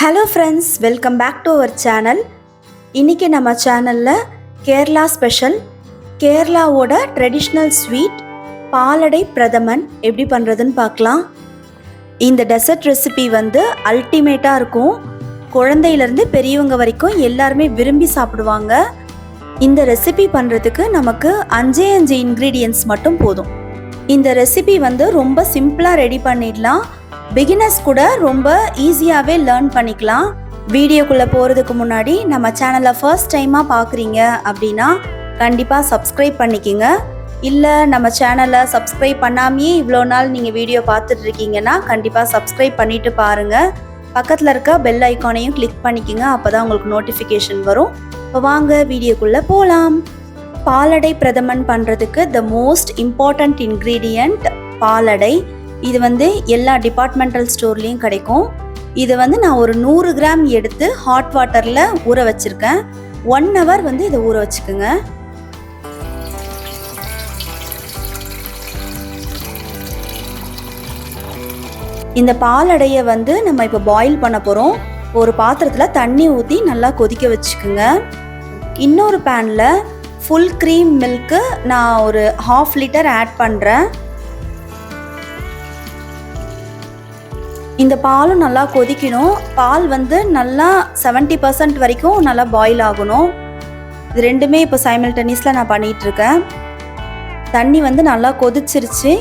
Hello friends, welcome back to our channel. இன்றைக்கி நம்ம சேனலில் கேரளா ஸ்பெஷல் கேரளாவோட ட்ரெடிஷ்னல் ஸ்வீட் பாலடை பிரதமன் எப்படி பண்ணுறதுன்னு பார்க்கலாம். இந்த டெசர்ட் ரெசிபி வந்து அல்டிமேட்டாக இருக்கும். குழந்தையிலேருந்து பெரியவங்க வரைக்கும் எல்லாருமே விரும்பி சாப்பிடுவாங்க. இந்த ரெசிபி பண்ணுறதுக்கு நமக்கு 5 இன்க்ரீடியன்ட்ஸ் மட்டும் போதும். இந்த ரெசிபி வந்து ரொம்ப சிம்பிளாக ரெடி பண்ணிடலாம். பிகினர்ஸ் கூட ரொம்ப ஈஸியாகவே லேர்ன் பண்ணிக்கலாம். வீடியோக்குள்ளே போகிறதுக்கு முன்னாடி நம்ம சேனலை ஃபர்ஸ்ட் டைமாக பார்க்குறீங்க அப்படின்னா கண்டிப்பாக சப்ஸ்கிரைப் பண்ணிக்கோங்க. இல்லை நம்ம சேனலை சப்ஸ்கிரைப் பண்ணாமையே இவ்வளோ நாள் நீங்கள் வீடியோ பார்த்துட்ருக்கீங்கன்னா கண்டிப்பாக சப்ஸ்கிரைப் பண்ணிவிட்டு பாருங்கள். பக்கத்தில் இருக்க பெல் ஐக்கானையும் கிளிக் பண்ணிக்கோங்க. அப்போ தான் உங்களுக்கு நோட்டிஃபிகேஷன் வரும். இப்போ வாங்க வீடியோக்குள்ளே போகலாம். பாலடை பிரதமன் பண்ணுறதுக்கு த மோஸ்ட் இம்பார்ட்டண்ட் இன்க்ரீடியண்ட் பாலடை. இது வந்து எல்லா டிபார்ட்மெண்டல் ஸ்டோர்லேயும் கிடைக்கும். இது வந்து நான் ஒரு 100 கிராம் எடுத்து ஹாட் வாட்டரில் ஊற வச்சுருக்கேன். 1 hour வந்து இதை ஊற வச்சுக்கோங்க. இந்த பாலடையை வந்து நம்ம இப்போ பாயில் பண்ண போகிறோம். ஒரு பாத்திரத்தில் தண்ணி ஊற்றி நல்லா கொதிக்க வச்சுக்கோங்க. இன்னொரு பேனில் ஃபுல் க்ரீம் மில்க்கு நான் ஒரு 1/2 லிட்டர் ஆட் பண்ணுறேன். இந்த பாலும் நல்லா கொதிக்கணும். பால் வந்து நல்லா 70% வரைக்கும் நல்லா பாயில் ஆகணும். இது ரெண்டுமே இப்போ சைமல்டேனியஸில் நான் பண்ணிகிட்ருக்கேன். தண்ணி வந்து நல்லா கொதிச்சிருச்சு.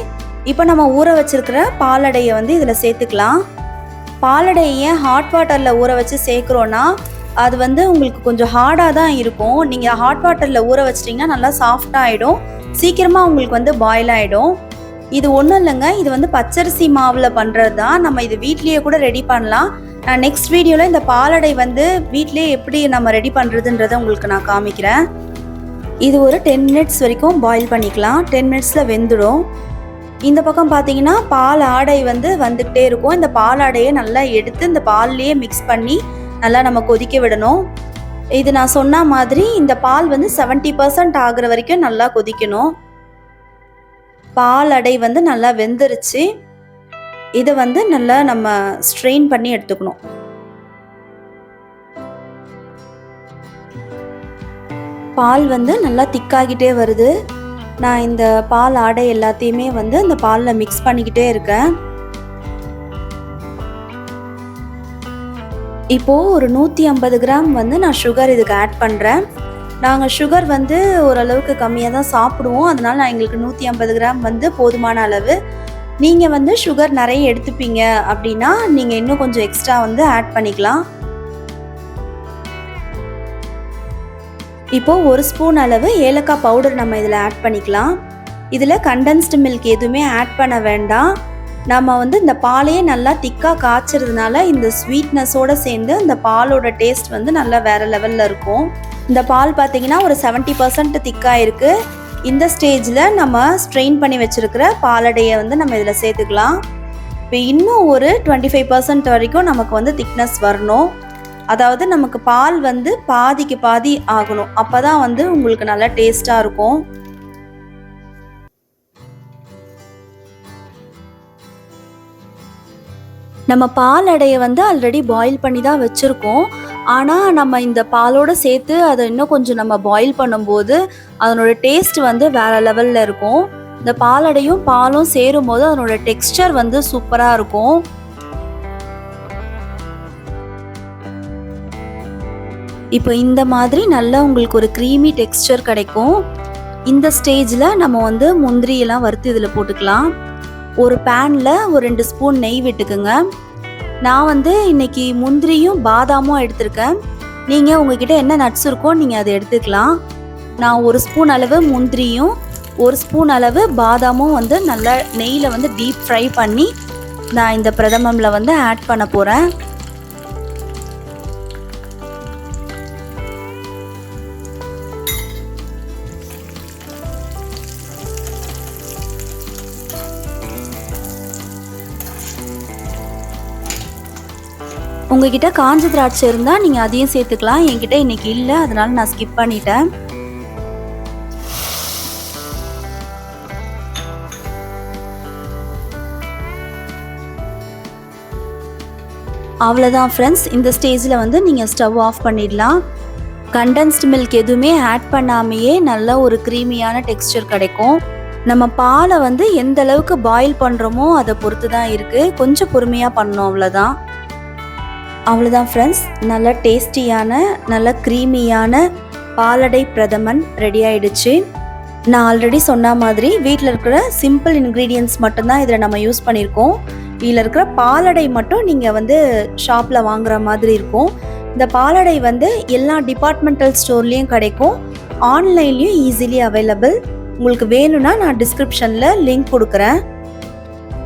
இப்போ நம்ம ஊற வச்சுருக்கிற பாலடையை வந்து இதில் சேர்த்துக்கலாம். பாலடையை ஹாட் வாட்டரில் ஊற வச்சு சேர்க்குறோன்னா அது வந்து உங்களுக்கு கொஞ்சம் ஹார்டாக தான் இருக்கும். நீங்கள் ஹாட் வாட்டரில் ஊற வச்சிட்டிங்கன்னா நல்லா சாஃப்டாக ஆகிடும். சீக்கிரமாக உங்களுக்கு வந்து பாயில் ஆகிடும். இது ஒன்றும் இல்லைங்க, இது வந்து பச்சரிசி மாவில் பண்ணுறது தான். நம்ம இது வீட்லேயே கூட ரெடி பண்ணலாம். நான் நெக்ஸ்ட் வீடியோவில் இந்த பாலடை வந்து வீட்லேயே எப்படி நம்ம ரெடி பண்ணுறதுன்றதை உங்களுக்கு நான் காமிக்கிறேன். இது ஒரு 10 minutes வரைக்கும் பாயில் பண்ணிக்கலாம். 10 minutesல வெந்துடும். இந்த பக்கம் பார்த்தீங்கன்னா பால் ஆடை வந்து வந்துக்கிட்டே இருக்கும். இந்த பால் ஆடையை நல்லா எடுத்து இந்த பால்லையே மிக்ஸ் பண்ணி நல்லா நம்ம கொதிக்க விடணும். இது நான் சொன்ன மாதிரி இந்த பால் வந்து 70% ஆகிற வரைக்கும் நல்லா கொதிக்கணும். பால் அடை வந்து நல்லா வெந்துருச்சு. இதை வந்து நல்லா நம்ம ஸ்ட்ரெயின் பண்ணி எடுத்துக்கணும். பால் வந்து நல்லா திக்காகிட்டே வருது. நான் இந்த பால் ஆடை எல்லாத்தையுமே வந்து இந்த பாலில் மிக்ஸ் பண்ணிக்கிட்டே இருக்கேன். இப்போது ஒரு 150 கிராம் வந்து நான் சுகர் இதுக்கு ஆட் பண்ணுறேன். நாங்கள் சுகர் வந்து ஓரளவுக்கு கம்மியாக தான் சாப்பிடுவோம். அதனால் நான் எங்களுக்கு 150 கிராம் வந்து போதுமான அளவு. நீங்கள் வந்து சுகர் நிறைய எடுத்துப்பீங்க அப்படின்னா நீங்கள் இன்னும் கொஞ்சம் எக்ஸ்ட்ரா வந்து ஆட் பண்ணிக்கலாம். இப்போது 1 ஸ்பூன் அளவு ஏலக்காய் பவுடர் நம்ம இதில் ஆட் பண்ணிக்கலாம். இதில் கண்டென்ஸ்டு மில்க் எதுவுமே ஆட் பண்ண வேண்டாம். நம்ம வந்து இந்த பாலையே நல்லா திக்காக காய்ச்சறதுனால இந்த ஸ்வீட்னஸோடு சேர்ந்து இந்த பாலோட டேஸ்ட் வந்து நல்லா வேறு லெவலில் இருக்கும். இந்த பால் பார்த்தீங்கன்னா ஒரு 70% திக்காக இருக்குது. இந்த ஸ்டேஜில் நம்ம ஸ்ட்ரெயின் பண்ணி வச்சுருக்கிற பாலடையை வந்து நம்ம இதில் சேர்த்துக்கலாம். இப்போ இன்னும் ஒரு 25% வரைக்கும் நமக்கு வந்து திக்னஸ் வரணும். அதாவது நமக்கு பால் வந்து பாதிக்கு பாதி ஆகணும். அப்போ தான் வந்து உங்களுக்கு நல்லா டேஸ்ட்டாக இருக்கும். நம்ம பால் அடையை வந்து ஆல்ரெடி பாயில் பண்ணி தான் வச்சுருக்கோம். ஆனால் நம்ம இந்த பாலோடு சேர்த்து அதை இன்னும் கொஞ்சம் நம்ம பாயில் பண்ணும்போது அதனோட டேஸ்ட் வந்து வேறு லெவலில் இருக்கும். இந்த பாலடையும் பாலும் சேரும் போது அதனோட டெக்ஸ்சர் வந்து சூப்பராக இருக்கும். இப்போ இந்த மாதிரி நல்லா உங்களுக்கு ஒரு க்ரீமி டெக்ஸ்சர் கிடைக்கும். இந்த ஸ்டேஜில் நம்ம வந்து முந்திரியெல்லாம் வறுத்து இதில் போட்டுக்கலாம். ஒரு பேனில் ஒரு 2 ஸ்பூன் நெய் விட்டுக்குங்க. நான் வந்து இன்றைக்கி முந்திரியும் பாதாமும் எடுத்திருக்கேன். நீங்கள் உங்ககிட்ட என்ன நட்ஸ் இருக்கோ நீங்கள் அதை எடுத்துக்கலாம். நான் 1 ஸ்பூன் அளவு முந்திரியும் 1 ஸ்பூன் அளவு பாதாமும் வந்து நல்லா நெய்யில் வந்து டீப் ஃப்ரை பண்ணி நான் இந்த பிரதமமில் வந்து ஆட் பண்ண போகிறேன். உங்ககிட்ட காஞ்ச திராட்சை இருந்தால் நீங்கள் அதையும் சேர்த்துக்கலாம். என்கிட்ட இன்றைக்கி இல்லை, அதனால் நான் ஸ்கிப் பண்ணிட்டேன். அவ்வளோதான் ஃப்ரெண்ட்ஸ், இந்த ஸ்டேஜில் வந்து நீங்கள் ஸ்டவ் ஆஃப் பண்ணிடலாம். கண்டென்ஸ்டு மில்க் எதுவுமே ஆட் பண்ணாமையே நல்ல ஒரு க்ரீமியான டெக்ஸ்சர் கிடைக்கும். நம்ம பாலை வந்து எந்த அளவுக்கு பாயில் பண்ணுறோமோ அதை பொறுத்து தான் இருக்குது. கொஞ்சம் பொறுமையாக பண்ணணும், அவ்வளோதான் ஃப்ரெண்ட்ஸ். நல்ல டேஸ்டியான நல்ல க்ரீமியான பாலடை பிரதமன் ரெடி ஆயிடுச்சு. நான் ஆல்ரெடி சொன்ன மாதிரி வீட்டில் இருக்கிற சிம்பிள் இன்க்ரீடியன்ட்ஸ் மட்டும்தான் இதில் நம்ம யூஸ் பண்ணியிருக்கோம். இதில் இருக்கிற பாலடை மட்டும் நீங்கள் வந்து ஷாப்பில் வாங்குற மாதிரி இருக்கும். இந்த பாலடை வந்து எல்லா டிபார்ட்மெண்டல் ஸ்டோர்லேயும் கிடைக்கும், ஆன்லைன்லேயும் ஈஸிலி அவைலபிள். உங்களுக்கு வேணும்னா நான் டிஸ்கிரிப்ஷனில் லிங்க் கொடுக்குறேன்.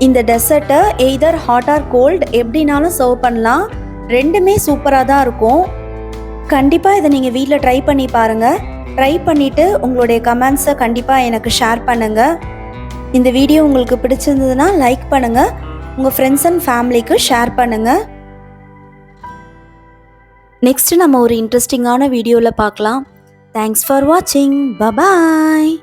இந்த டெசர்ட்டை எய்தர் ஹாட் ஆர் கோல்ட் எப்படினாலும் சர்வ் பண்ணலாம். ரெண்டுமே சூப்பராக தான் இருக்கும். கண்டிப்பாக இதை நீங்கள் வீட்டில் ட்ரை பண்ணி பாருங்கள். ட்ரை பண்ணிவிட்டு உங்களுடைய கமெண்ட்ஸை கண்டிப்பாக எனக்கு ஷேர் பண்ணுங்கள். இந்த வீடியோ உங்களுக்கு பிடிச்சிருந்ததுன்னா லைக் பண்ணுங்கள், உங்கள் ஃப்ரெண்ட்ஸ் அண்ட் ஃபேமிலிக்கு ஷேர் பண்ணுங்கள். நெக்ஸ்ட்டு நம்ம ஒரு இன்ட்ரெஸ்டிங்கான வீடியோவில் பார்க்கலாம். தேங்க்ஸ் ஃபார் வாட்சிங். பபாய்.